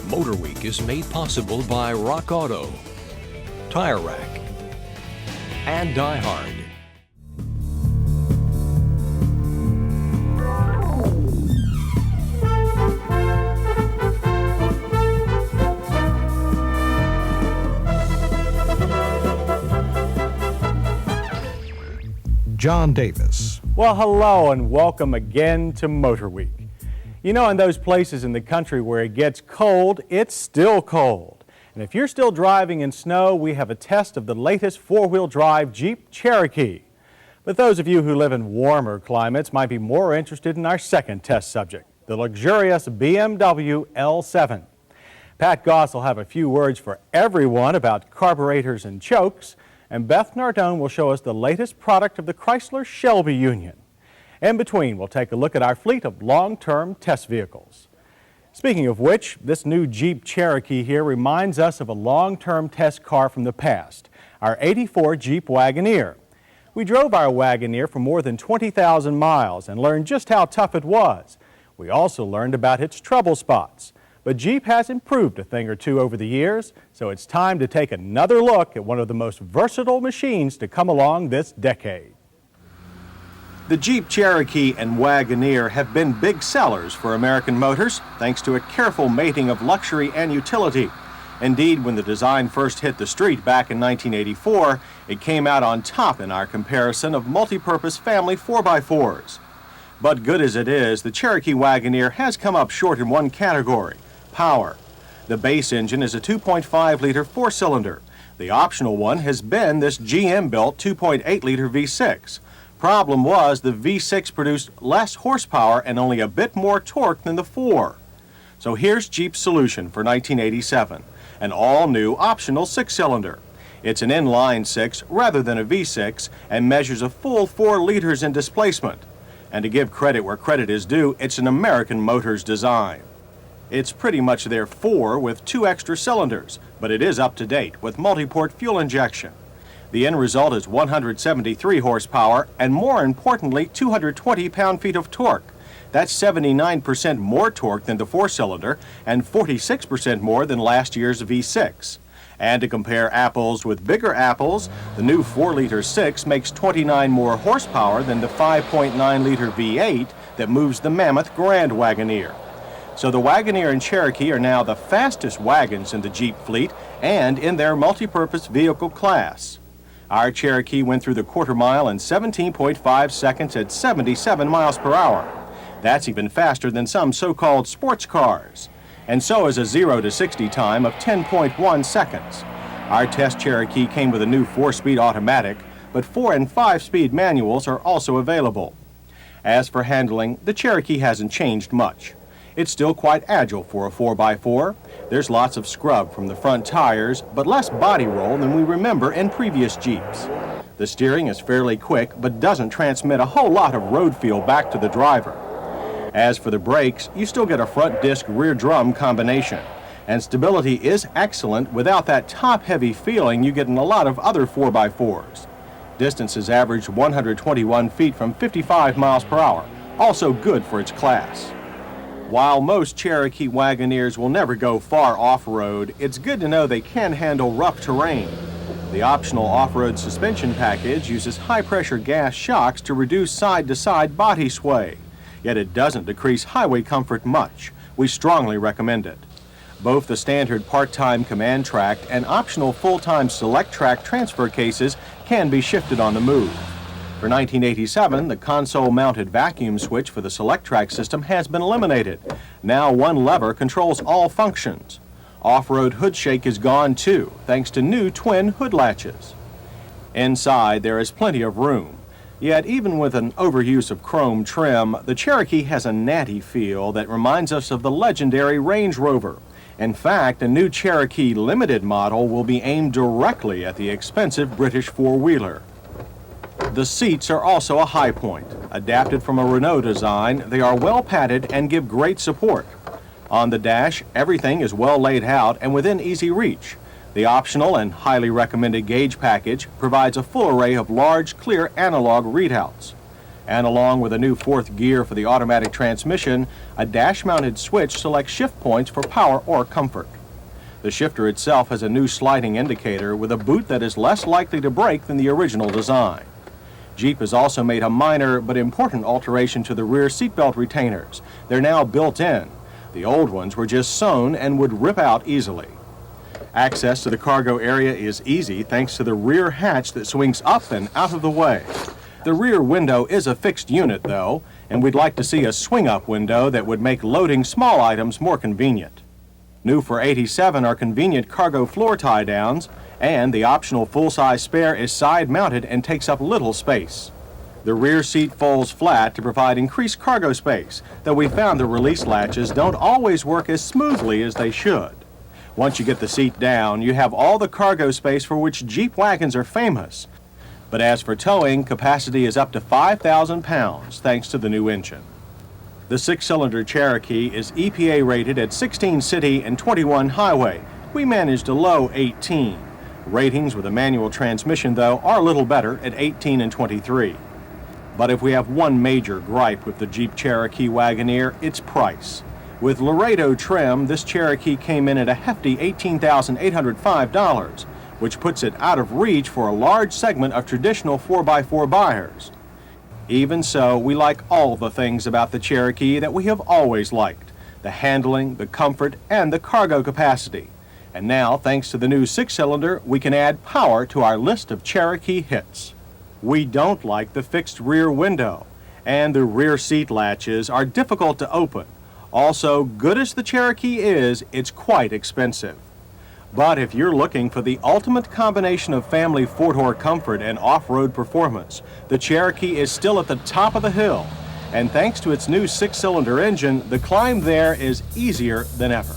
MotorWeek is made possible by Rock Auto, Tire Rack, and Die Hard. John Davis. Well, hello and welcome again to MotorWeek. You know, in those places in the country where it gets cold, it's still cold. And if you're still driving in snow, we have a test of the latest four-wheel drive Jeep Cherokee. But those of you who live in warmer climates might be more interested in our second test subject, the luxurious BMW L7. Pat Goss will have a few words for everyone about carburetors and chokes, and Beth Nardone will show us the latest product of the Chrysler-Shelby union. In between, we'll take a look at our fleet of long-term test vehicles. Speaking of which, this new Jeep Cherokee here reminds us of a long-term test car from the past, our '84 Jeep Wagoneer. We drove our Wagoneer for more than 20,000 miles and learned just how tough it was. We also learned about its trouble spots. But Jeep has improved a thing or two over the years, so it's time to take another look at one of the most versatile machines to come along this decade. The Jeep Cherokee and Wagoneer have been big sellers for American motors, thanks to a careful mating of luxury and utility. Indeed, when the design first hit the street back in 1984, it came out on top in our comparison of multi-purpose family 4x4s. But good as it is, the Cherokee Wagoneer has come up short in one category: power. The base engine is a 2.5-liter four-cylinder. The optional one has been this GM-built 2.8-liter V6. Problem was the V6 produced less horsepower and only a bit more torque than the 4. So here's Jeep's solution for 1987, an all-new optional 6-cylinder. It's an inline 6 rather than a V6 and measures a full 4 liters in displacement. And to give credit where credit is due, it's an American Motors design. It's pretty much their 4 with 2 extra cylinders, but it is up to date with multi-port fuel injection. The end result is 173 horsepower and, more importantly, 220 pound-feet of torque. That's 79% more torque than the 4-cylinder and 46% more than last year's V6. And to compare apples with bigger apples, the new 4-liter 6 makes 29 more horsepower than the 5.9-liter V8 that moves the mammoth Grand Wagoneer. So the Wagoneer and Cherokee are now the fastest wagons in the Jeep fleet and in their multi-purpose vehicle class. Our Cherokee went through the quarter mile in 17.5 seconds at 77 miles per hour. That's even faster than some so-called sports cars. And so is a 0 to 60 time of 10.1 seconds. Our test Cherokee came with a new 4-speed automatic, but 4- and 5-speed manuals are also available. As for handling, the Cherokee hasn't changed much. It's still quite agile for a 4x4. There's lots of scrub from the front tires, but less body roll than we remember in previous Jeeps. The steering is fairly quick, but doesn't transmit a whole lot of road feel back to the driver. As for the brakes, you still get a front disc rear drum combination. And stability is excellent without that top-heavy feeling you get in a lot of other 4x4s. Distances average 121 feet from 55 miles per hour, also good for its class. While most Cherokee Wagoneers will never go far off-road, it's good to know they can handle rough terrain. The optional off-road suspension package uses high-pressure gas shocks to reduce side-to-side body sway. Yet it doesn't decrease highway comfort much. We strongly recommend it. Both the standard part-time command track and optional full-time select track transfer cases can be shifted on the move. For 1987, the console-mounted vacuum switch for the select track system has been eliminated. Now one lever controls all functions. Off-road hood shake is gone too, thanks to new twin hood latches. Inside, there is plenty of room. Yet even with an overuse of chrome trim, the Cherokee has a natty feel that reminds us of the legendary Range Rover. In fact, a new Cherokee Limited model will be aimed directly at the expensive British four-wheeler. The seats are also a high point. Adapted from a Renault design, they are well padded and give great support. On the dash, everything is well laid out and within easy reach. The optional and highly recommended gauge package provides a full array of large, clear analog readouts. And along with a new fourth gear for the automatic transmission, a dash-mounted switch selects shift points for power or comfort. The shifter itself has a new sliding indicator with a boot that is less likely to break than the original design. Jeep has also made a minor but important alteration to the rear seatbelt retainers. They're now built in. The old ones were just sewn and would rip out easily. Access to the cargo area is easy thanks to the rear hatch that swings up and out of the way. The rear window is a fixed unit, though, and we'd like to see a swing-up window that would make loading small items more convenient. New for '87 are convenient cargo floor tie-downs, and the optional full-size spare is side-mounted and takes up little space. The rear seat folds flat to provide increased cargo space, though we found the release latches don't always work as smoothly as they should. Once you get the seat down, you have all the cargo space for which Jeep wagons are famous. But as for towing, capacity is up to 5,000 pounds thanks to the new engine. The 6-cylinder Cherokee is EPA rated at 16 city and 21 highway. We managed a low 18. Ratings with a manual transmission, though, are a little better at 18 and 23. But if we have one major gripe with the Jeep Cherokee Wagoneer, it's price. With Laredo trim, this Cherokee came in at a hefty $18,805, which puts it out of reach for a large segment of traditional 4x4 buyers. Even so, we like all the things about the Cherokee that we have always liked: the handling, the comfort, and the cargo capacity. And now, thanks to the new 6-cylinder, we can add power to our list of Cherokee hits. We don't like the fixed rear window, and the rear seat latches are difficult to open. Also, good as the Cherokee is, it's quite expensive. But if you're looking for the ultimate combination of family four-door comfort and off-road performance, the Cherokee is still at the top of the hill. And thanks to its new 6-cylinder engine, the climb there is easier than ever.